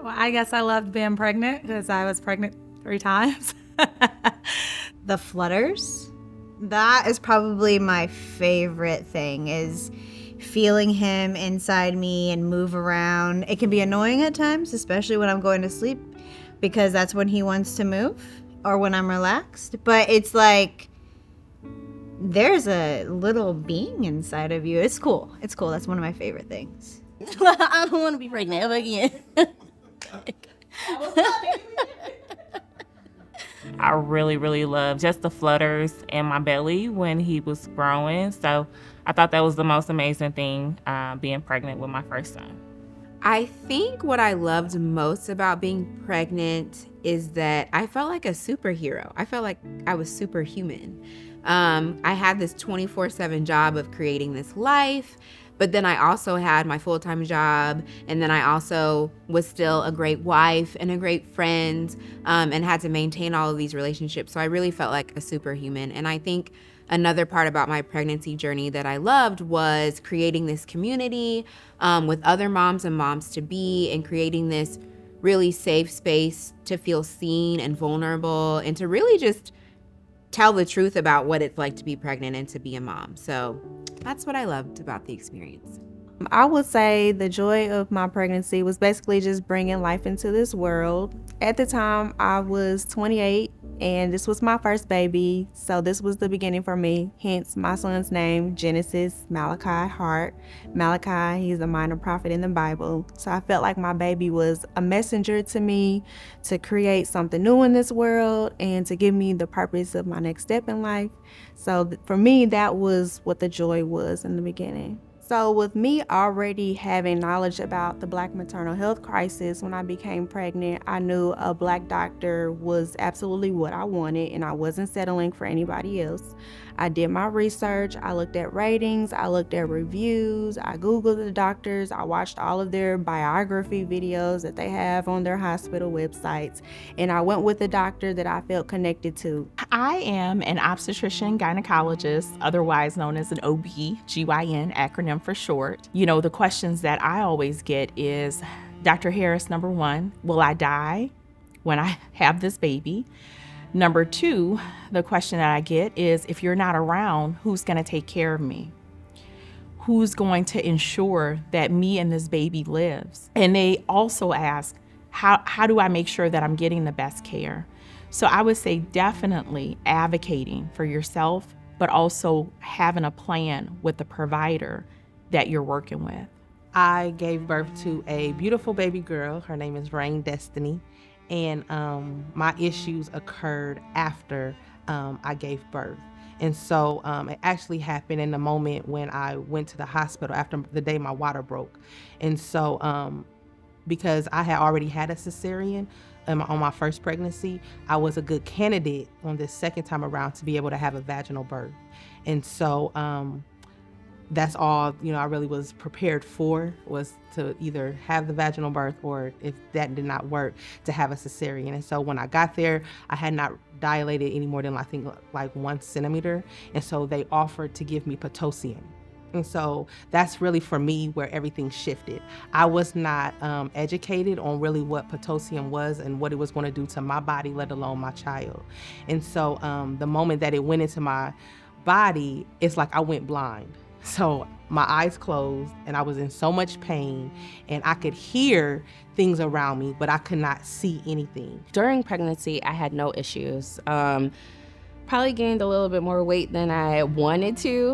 Well, I guess I loved being pregnant because I was pregnant 3 times. The flutters. That is probably my favorite thing, is feeling him inside me and move around. It can be annoying at times, especially when I'm going to sleep, because that's when he wants to move or when I'm relaxed. But it's like there's a little being inside of you. It's cool. It's cool. That's one of my favorite things. I don't want to be pregnant ever again. I really, really loved just the flutters in my belly when he was growing. So I thought that was the most amazing thing, being pregnant with my first son. I think what I loved most about being pregnant is that I felt like a superhero. I felt like I was superhuman. I had this 24/7 job of creating this life, but then I also had my full-time job, and then I also was still a great wife and a great friend, and had to maintain all of these relationships. So I really felt like a superhuman. And I think another part about my pregnancy journey that I loved was creating this community with other moms and moms-to-be, and creating this really safe space to feel seen and vulnerable, and to really just tell the truth about what it's like to be pregnant and to be a mom. So that's what I loved about the experience. I would say the joy of my pregnancy was basically just bringing life into this world. At the time, I was 28, and this was my first baby, so this was the beginning for me, hence my son's name, Genesis Malachi Hart. Malachi, he's a minor prophet in the Bible, so I felt like my baby was a messenger to me to create something new in this world and to give me the purpose of my next step in life. So for me, that was what the joy was in the beginning. So with me already having knowledge about the Black maternal health crisis, when I became pregnant, I knew a Black doctor was absolutely what I wanted, and I wasn't settling for anybody else. I did my research, I looked at ratings, I looked at reviews, I Googled the doctors, I watched all of their biography videos that they have on their hospital websites, and I went with the doctor that I felt connected to. I am an obstetrician gynecologist, otherwise known as an OB/GYN, acronym for short. You know, the questions that I always get is, Dr. Harris, number one, will I die when I have this baby? Number two, the question that I get is, if you're not around, who's going to take care of me? Who's going to ensure that me and this baby lives? And they also ask, how do I make sure that I'm getting the best care? So I would say definitely advocating for yourself, but also having a plan with the provider that you're working with. I gave birth to a beautiful baby girl. Her name is Rain Destiny. And my issues occurred after I gave birth. And so it actually happened in the moment when I went to the hospital after the day my water broke. And so because I had already had a cesarean on my first pregnancy, I was a good candidate on this second time around to be able to have a vaginal birth. And so that's all, I really was prepared for, was to either have the vaginal birth, or if that did not work, to have a cesarean. And so when I got there, I had not dilated any more than I think like 1 centimeter. And so they offered to give me Pitocin. And so that's really for me where everything shifted. I was not educated on really what Pitocin was and what it was going to do to my body, let alone my child. And so the moment that it went into my body, it's like I went blind. So my eyes closed and I was in so much pain, and I could hear things around me, but I could not see anything. During pregnancy, I had no issues. Probably gained a little bit more weight than I wanted to,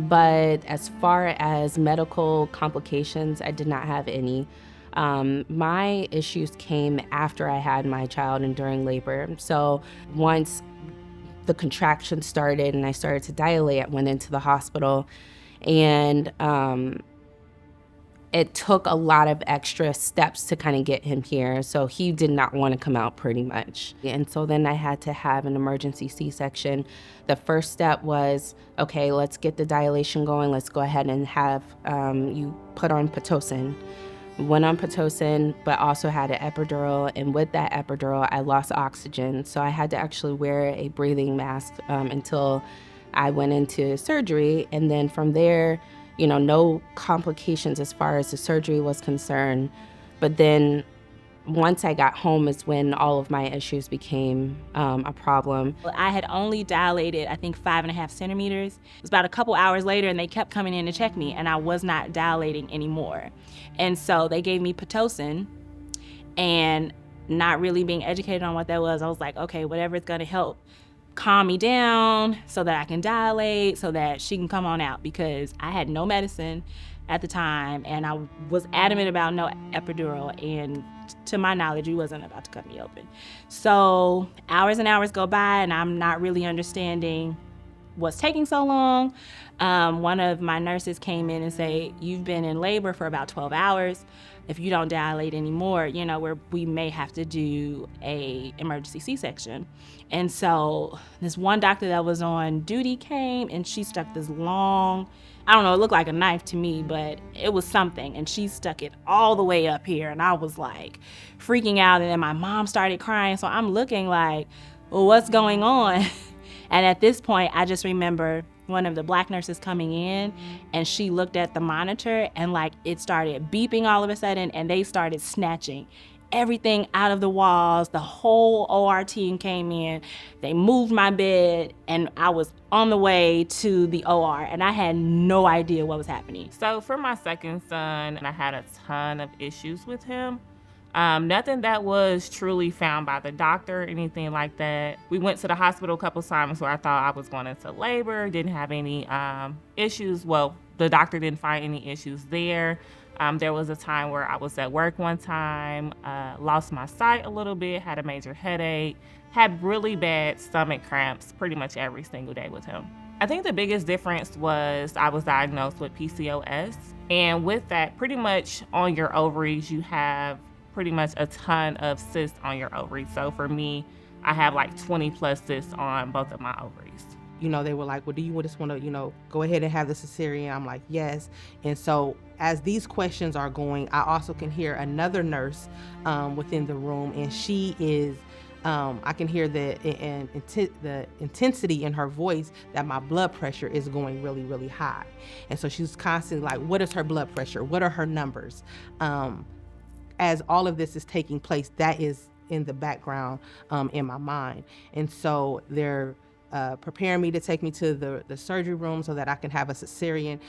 but as far as medical complications, I did not have any. My issues came after I had my child and during labor. So once the contractions started and I started to dilate, I went into the hospital, and it took a lot of extra steps to kind of get him here. So he did not want to come out pretty much. And so then I had to have an emergency C-section. The first step was, okay, let's get the dilation going. Let's go ahead and have you put on Pitocin. Went on Pitocin, but also had an epidural. And with that epidural, I lost oxygen. So I had to actually wear a breathing mask until I went into surgery. And then from there, no complications as far as the surgery was concerned. But then once I got home is when all of my issues became a problem. I had only dilated, I think, 5.5 centimeters. It was about a couple hours later, and they kept coming in to check me, and I was not dilating anymore. And so they gave me Pitocin, and not really being educated on what that was, I was like, okay, whatever is gonna help calm me down so that I can dilate, so that she can come on out, because I had no medicine at the time, and I was adamant about no epidural, and to my knowledge, he wasn't about to cut me open. So hours and hours go by, and I'm not really understanding what's taking so long. One of my nurses came in and said, you've been in labor for about 12 hours. If you don't dilate anymore, we may have to do a emergency C-section. And so this one doctor that was on duty came, and she stuck this long, I don't know, it looked like a knife to me, but it was something. And she stuck it all the way up here, and I was like freaking out. And then my mom started crying. So I'm looking like, well, what's going on? And at this point, I just remember one of the Black nurses coming in, and she looked at the monitor, and like it started beeping all of a sudden, and they started snatching everything out of the walls. The whole OR team came in. They moved my bed, and I was on the way to the OR, and I had no idea what was happening. So for my second son, I had a ton of issues with him. Nothing that was truly found by the doctor, anything like that. We went to the hospital a couple times where I thought I was going into labor, didn't have any issues. Well, the doctor didn't find any issues there. There was a time where I was at work one time, lost my sight a little bit, had a major headache, had really bad stomach cramps pretty much every single day with him. I think the biggest difference was I was diagnosed with PCOS. And with that, pretty much on your ovaries, you have pretty much a ton of cysts on your ovaries. So for me, I have like 20 plus cysts on both of my ovaries. They were like, well, do you just want to, go ahead and have the cesarean? I'm like, yes. And so as these questions are going, I also can hear another nurse within the room, and she is, I can hear the intensity in her voice that my blood pressure is going really, really high. And so she's constantly like, what is her blood pressure? What are her numbers? As all of this is taking place, that is in the background in my mind. And so they're preparing me to take me to the surgery room so that I can have a cesarean.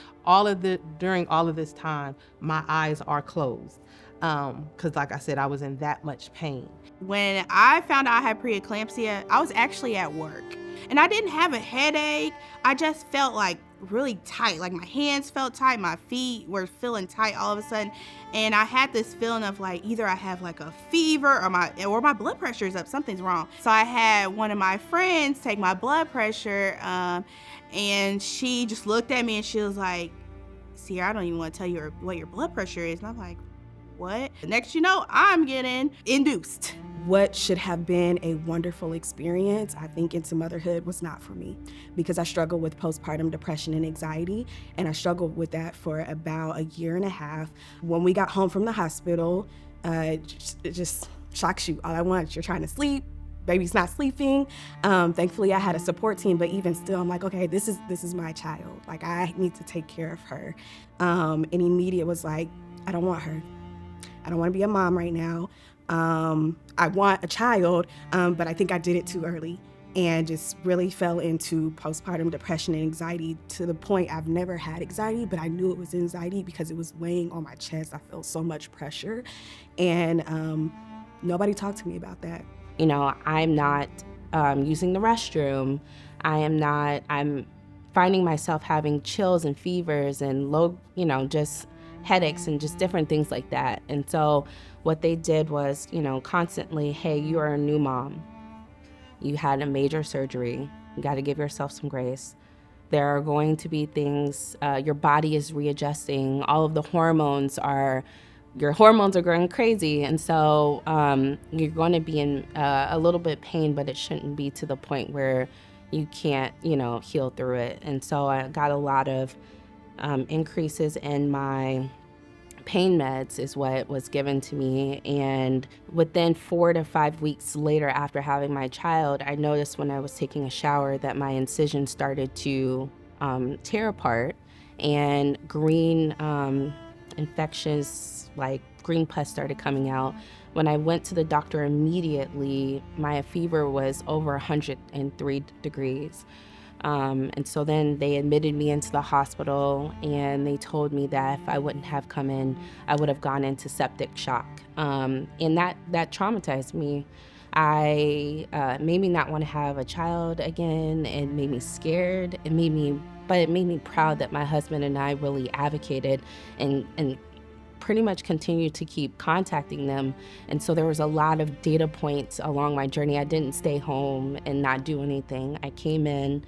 During all of this time, my eyes are closed because like I said, I was in that much pain. When I found out I had preeclampsia, I was actually at work, and I didn't have a headache. I just felt like really tight, like my hands felt tight, my feet were feeling tight all of a sudden, and I had this feeling of like either I have like a fever or my blood pressure is up, something's wrong. So I had one of my friends take my blood pressure, and she just looked at me and she was like, Sierra, I don't even want to tell you what your blood pressure is. And I'm like, what? Next you know, I'm getting induced. What should have been a wonderful experience, I think, into motherhood was not for me, because I struggled with postpartum depression and anxiety, and I struggled with that for about 1.5 years. When we got home from the hospital, it just shocks you. All I want is you're trying to sleep, baby's not sleeping. Thankfully, I had a support team, but even still, I'm like, okay, this is my child. Like, I need to take care of her. And immediate was like, I don't want her. I don't want to be a mom right now. I want a child, but I think I did it too early and just really fell into postpartum depression and anxiety to the point I've never had anxiety, but I knew it was anxiety because it was weighing on my chest. I felt so much pressure, and nobody talked to me about that. I'm not using the restroom. I'm finding myself having chills and fevers and low, just headaches and just different things like that. And so what they did was, constantly, hey, you are a new mom. You had a major surgery. You got to give yourself some grace. There are going to be things, your body is readjusting. All of the your hormones are going crazy. And so you're going to be in a little bit pain, but it shouldn't be to the point where you can't, heal through it. And so I got a lot of increases in my pain meds is what was given to me. And within 4 to 5 weeks later after having my child, I noticed when I was taking a shower that my incision started to tear apart, and green infectious, like green pus started coming out. When I went to the doctor immediately, my fever was over 103 degrees. And so then they admitted me into the hospital, and they told me that if I wouldn't have come in, I would have gone into septic shock. And that traumatized me. Made me not want to have a child again. It made me scared. It made me proud that my husband and I really advocated and pretty much continued to keep contacting them. And so there was a lot of data points along my journey. I didn't stay home and not do anything. I came in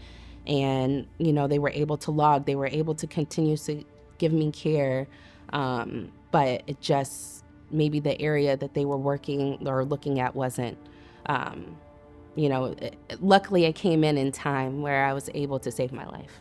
and, they were able to log, they were able to continue to give me care. But it just, maybe the area that they were working or looking at wasn't, luckily I came in time where I was able to save my life.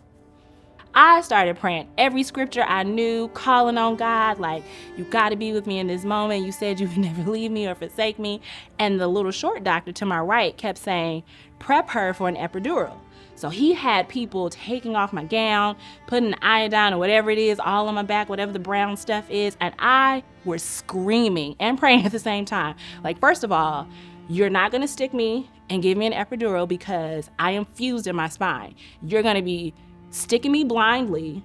I started praying every scripture I knew, calling on God, like, you got to be with me in this moment. You said you would never leave me or forsake me. And the little short doctor to my right kept saying, prep her for an epidural. So he had people taking off my gown, putting iodine or whatever it is, all on my back, whatever the brown stuff is. And I was screaming and praying at the same time. Like, first of all, you're not going to stick me and give me an epidural because I am fused in my spine. You're going to be sticking me blindly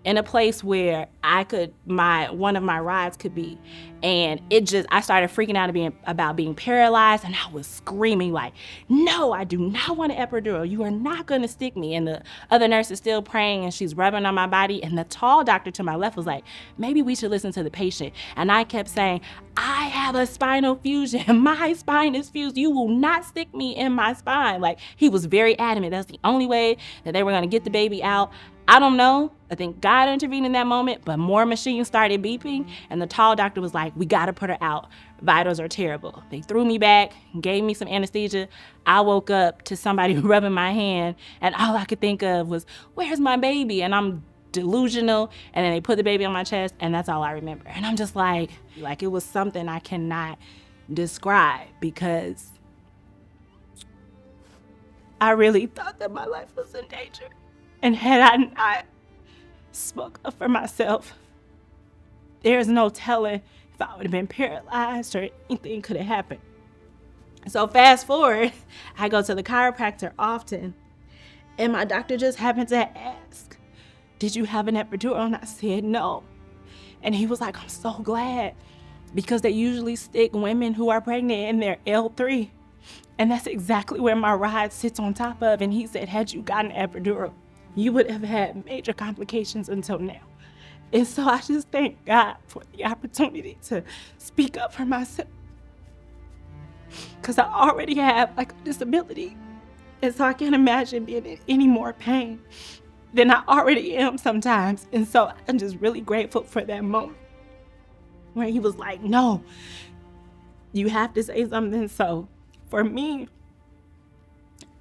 in a place where one of my rides could be. And I started freaking out about being paralyzed, and I was screaming like, no, I do not want an epidural. You are not gonna stick me. And the other nurse is still praying, and she's rubbing on my body. And the tall doctor to my left was like, maybe we should listen to the patient. And I kept saying, I have a spinal fusion. My spine is fused. You will not stick me in my spine. Like, he was very adamant. That's the only way that they were gonna get the baby out. I don't know. I think God intervened in that moment, but more machines started beeping, and the tall doctor was like, we gotta put her out. Vitals are terrible. They threw me back, gave me some anesthesia. I woke up to somebody rubbing my hand, and all I could think of was, where's my baby? And I'm delusional, and then they put the baby on my chest, and that's all I remember. And I'm just like it was something I cannot describe, because I really thought that my life was in danger. And had I not spoke up for myself, there's no telling if I would have been paralyzed or anything could have happened. So fast forward, I go to the chiropractor often, and my doctor just happened to ask, did you have an epidural? And I said no. And he was like, I'm so glad, because they usually stick women who are pregnant in their L3. And that's exactly where my ride sits on top of. And he said, had you gotten an epidural, you would have had major complications until now. And so I just thank God for the opportunity to speak up for myself, because I already have a disability. And so I can't imagine being in any more pain than I already am sometimes. And so I'm just really grateful for that moment where he was like, no, you have to say something. So for me,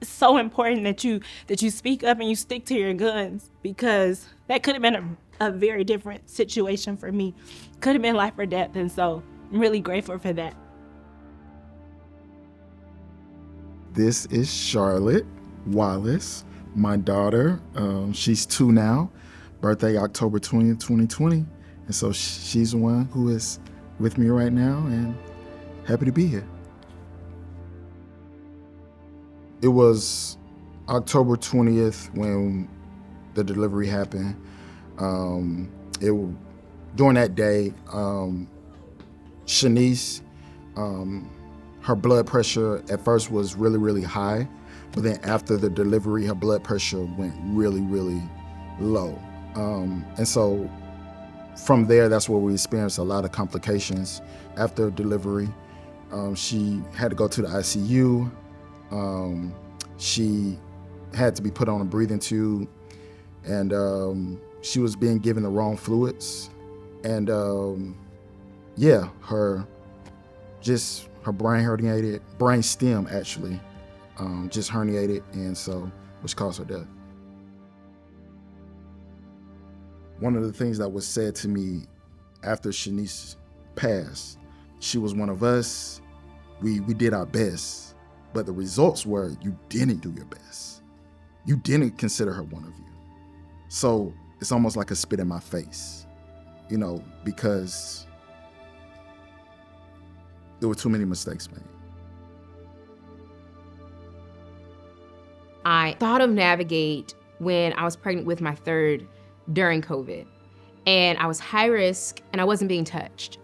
it's so important that you speak up and you stick to your guns, because that could have been a very different situation for me. Could have been life or death. And so I'm really grateful for that. This is Charlotte Wallace, my daughter. She's 2 now, birthday October 20th, 2020. And so she's the one who is with me right now, and happy to be here. It was October 20th when the delivery happened. During that day, Shanice, her blood pressure at first was really, really high, but then after the delivery, her blood pressure went really, really low. And so from there, that's where we experienced a lot of complications after delivery. She had to go to the ICU. She had to be put on a breathing tube, and she was being given the wrong fluids. And her brain herniated, brain stem actually, just herniated, and so, which caused her death. One of the things that was said to me after Shanice passed, she was one of us, we did our best, but the results were you didn't do your best. You didn't consider her one of you. So it's almost like a spit in my face. because there were too many mistakes made. I thought of Navigate when I was pregnant with my third during COVID. And I was high risk and I wasn't being touched.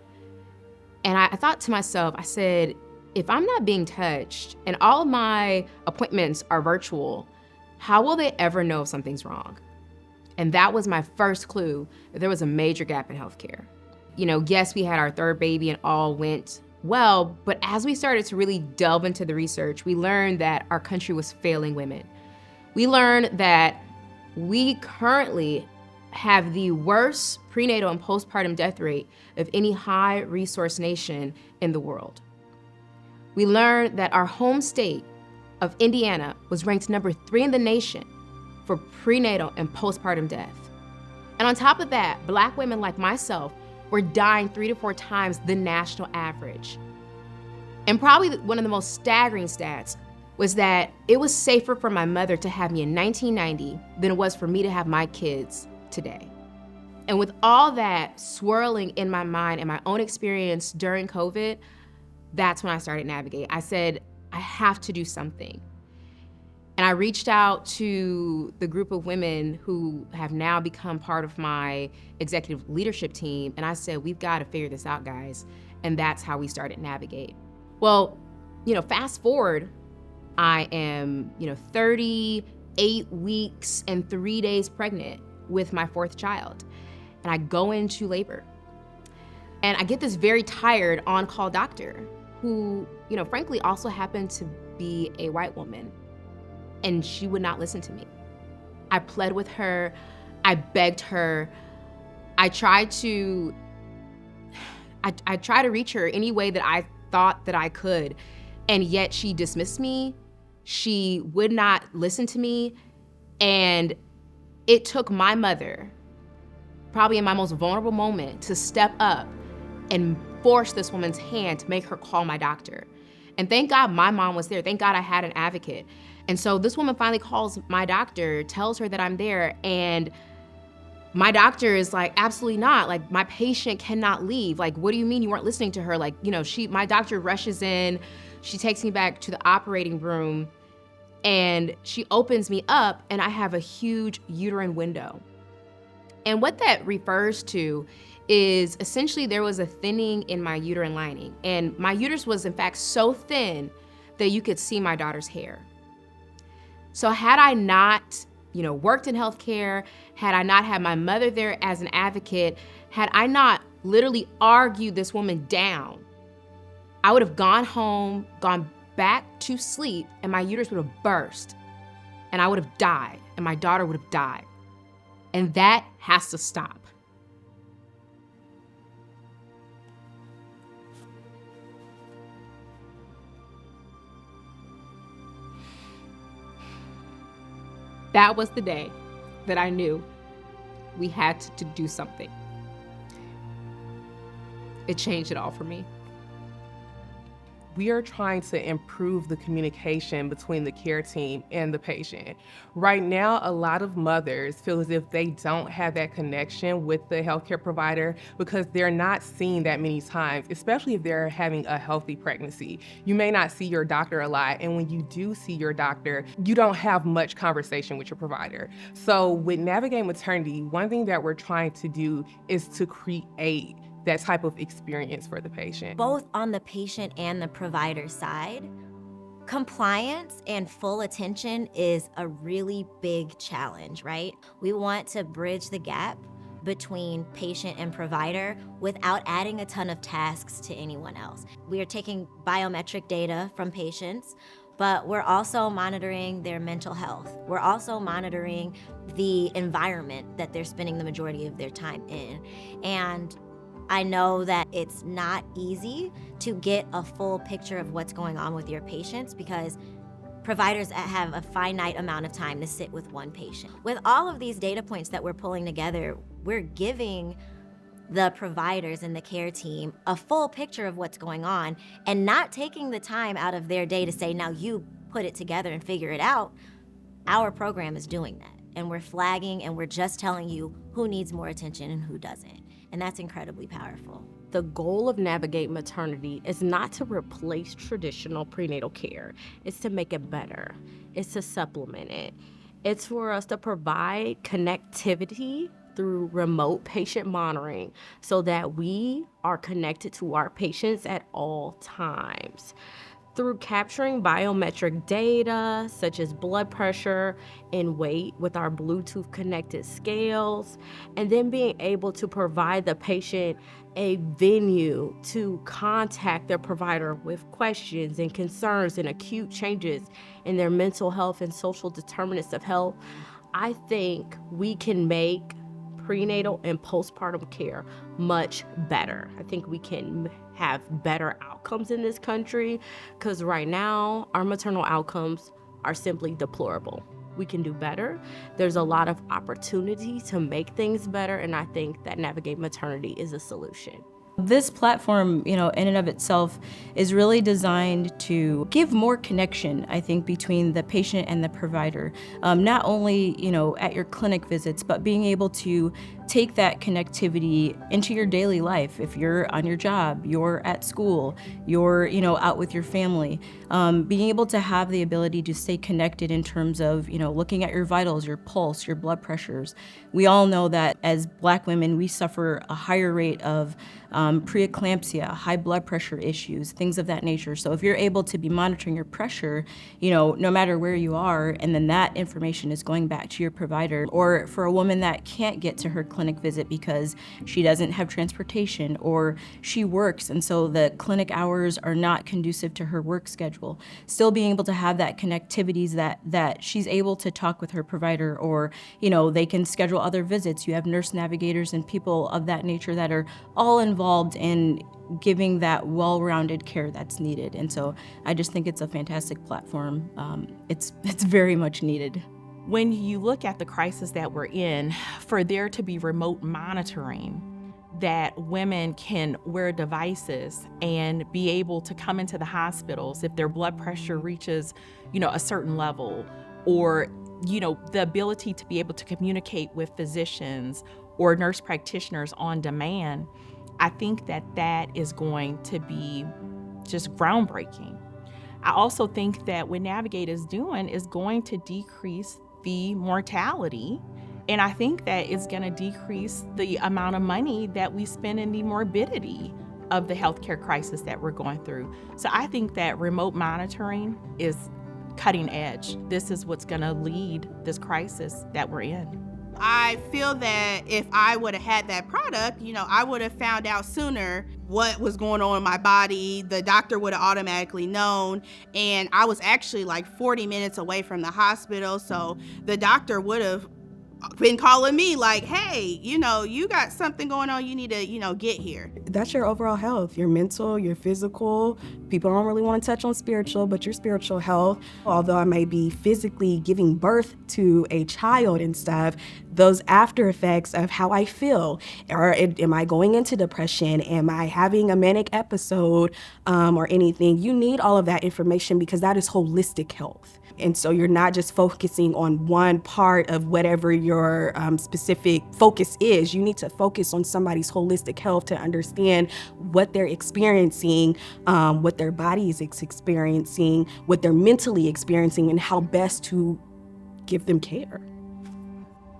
And I thought to myself, I said, if I'm not being touched and all of my appointments are virtual, how will they ever know if something's wrong? And that was my first clue that there was a major gap in healthcare. Yes, we had our third baby and all went well, but as we started to really delve into the research, we learned that our country was failing women. We learned that we currently have the worst prenatal and postpartum death rate of any high resource nation in the world. We learned that our home state of Indiana was ranked number 3 in the nation for prenatal and postpartum death. And on top of that, Black women like myself were dying 3 to 4 times the national average. And probably one of the most staggering stats was that it was safer for my mother to have me in 1990 than it was for me to have my kids today. And with all that swirling in my mind and my own experience during COVID, that's when I started Navigate. I said, I have to do something. And I reached out to the group of women who have now become part of my executive leadership team, and I said, we've got to figure this out, guys. And that's how we started Navigate. Well, fast forward, I am, 38 weeks and 3 days pregnant with my 4th child. And I go into labor. And I get this very tired on-call doctor who, frankly also happened to be a white woman. And she would not listen to me. I pled with her, I begged her, I tried to reach her any way that I thought that I could, and yet she dismissed me. She would not listen to me, and it took my mother, probably in my most vulnerable moment, to step up and force this woman's hand to make her call my doctor. And thank God my mom was there. Thank God I had an advocate. And so this woman finally calls my doctor, tells her that I'm there, and my doctor is like, absolutely not. Like, my patient cannot leave. Like, what do you mean you weren't listening to her? Like, my doctor rushes in, she takes me back to the operating room, and she opens me up, and I have a huge uterine window. And what that refers to is essentially there was a thinning in my uterine lining, and my uterus was in fact so thin that you could see my daughter's hair. So had I not, worked in healthcare, had I not had my mother there as an advocate, had I not literally argued this woman down, I would have gone home, gone back to sleep, and my uterus would have burst, and I would have died, and my daughter would have died. And that has to stop. That was the day that I knew we had to do something. It changed it all for me. We are trying to improve the communication between the care team and the patient. Right now, a lot of mothers feel as if they don't have that connection with the healthcare provider because they're not seen that many times, especially if they're having a healthy pregnancy. You may not see your doctor a lot, and when you do see your doctor, you don't have much conversation with your provider. So with Navigate Maternity, one thing that we're trying to do is to create that type of experience for the patient. Both on the patient and the provider side, compliance and full attention is a really big challenge, right? We want to bridge the gap between patient and provider without adding a ton of tasks to anyone else. We are taking biometric data from patients, but we're also monitoring their mental health. We're also monitoring the environment that they're spending the majority of their time in. And I know that it's not easy to get a full picture of what's going on with your patients because providers have a finite amount of time to sit with one patient. With all of these data points that we're pulling together, we're giving the providers and the care team a full picture of what's going on and not taking the time out of their day to say, now you put it together and figure it out. Our program is doing that. And we're flagging and we're just telling you who needs more attention and who doesn't. And that's incredibly powerful. The goal of Navigate Maternity is not to replace traditional prenatal care. It's to make it better. It's to supplement it. It's for us to provide connectivity through remote patient monitoring so that we are connected to our patients at all times. Through capturing biometric data such as blood pressure and weight with our Bluetooth connected scales, and then being able to provide the patient a venue to contact their provider with questions and concerns and acute changes in their mental health and social determinants of health, I think we can make prenatal and postpartum care much better. I think we can have better outcomes in this country because right now our maternal outcomes are simply deplorable. We can do better. There's a lot of opportunity to make things better, and I think that Navigate Maternity is a solution. This platform, in and of itself, is really designed to give more connection, I think, between the patient and the provider. Not only, at your clinic visits, but being able to take that connectivity into your daily life. If you're on your job, you're at school, you're, out with your family, being able to have the ability to stay connected in terms of, looking at your vitals, your pulse, your blood pressures. We all know that as Black women, we suffer a higher rate of preeclampsia, high blood pressure issues, things of that nature. So if you're able to be monitoring your pressure, no matter where you are, and then that information is going back to your provider, or for a woman that can't get to her clinic visit because she doesn't have transportation or she works and so the clinic hours are not conducive to her work schedule, still being able to have that connectivities that she's able to talk with her provider, or they can schedule other visits. You have nurse navigators and people of that nature that are all involved in giving that well-rounded care that's needed. And so I just think it's a fantastic platform. It's very much needed. When you look at the crisis that we're in, for there to be remote monitoring, that women can wear devices and be able to come into the hospitals if their blood pressure reaches, a certain level, or, the ability to be able to communicate with physicians or nurse practitioners on demand, I think that is going to be just groundbreaking. I also think that what Navigate is doing is going to decrease the mortality, and I think that it's going to decrease the amount of money that we spend in the morbidity of the healthcare crisis that we're going through. So I think that remote monitoring is cutting edge. This is what's going to lead this crisis that we're in. I feel that if I would have had that product, I would have found out sooner what was going on in my body. The doctor would have automatically known. And I was actually like 40 minutes away from the hospital. So the doctor would have been calling me like, hey, you got something going on, you need to, get here. That's your overall health, your mental, your physical. People don't really want to touch on spiritual, but your spiritual health. Although I may be physically giving birth to a child and stuff, those after effects of how I feel, or am I going into depression? Am I having a manic episode or anything? You need all of that information because that is holistic health. And so you're not just focusing on one part of whatever your specific focus is. You need to focus on somebody's holistic health to understand what they're experiencing, what their body is experiencing, what they're mentally experiencing, and how best to give them care.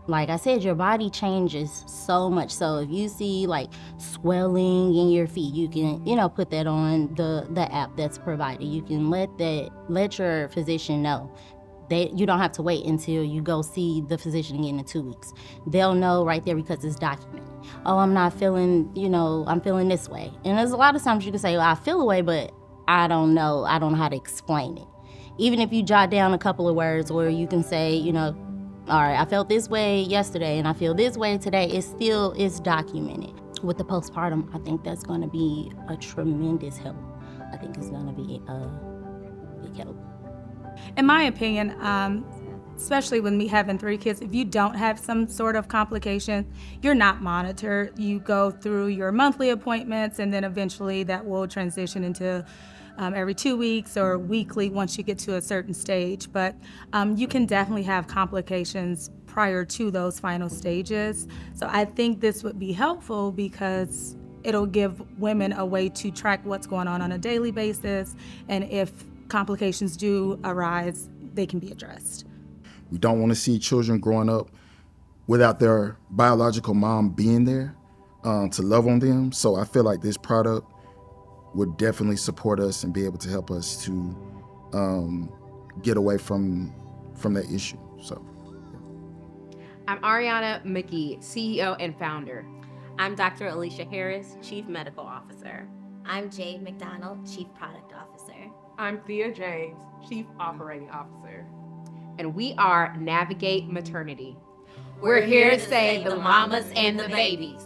Like I said, your body changes so much. So if you see like swelling in your feet, you can, put that on the app that's provided. You can let your physician know. You don't have to wait until you go see the physician again in 2 weeks. They'll know right there because it's documented. Oh, I'm not feeling, I'm feeling this way. And there's a lot of times you can say, well, I feel a way, but I don't know how to explain it. Even if you jot down a couple of words, or you can say, all right, I felt this way yesterday and I feel this way today, it's documented. With the postpartum, I think that's going to be a tremendous help. I think it's going to be a big help. In my opinion, especially when we having 3 kids, if you don't have some sort of complication, you're not monitored. You go through your monthly appointments, and then eventually that will transition into every 2 weeks or weekly once you get to a certain stage. But you can definitely have complications prior to those final stages. So I think this would be helpful because it'll give women a way to track what's going on a daily basis. And if complications do arise, they can be addressed. We don't want to see children growing up without their biological mom being there to love on them. So I feel like this product would definitely support us and be able to help us to get away from that issue. So I'm Ariana McGee, CEO and founder. I'm Dr. Alicia Harris, Chief Medical Officer. I'm Jade McDonald, Chief Product Officer. I'm Thea James, Chief Operating Officer. And we are Navigate Maternity. We're here to save the mamas and the babies.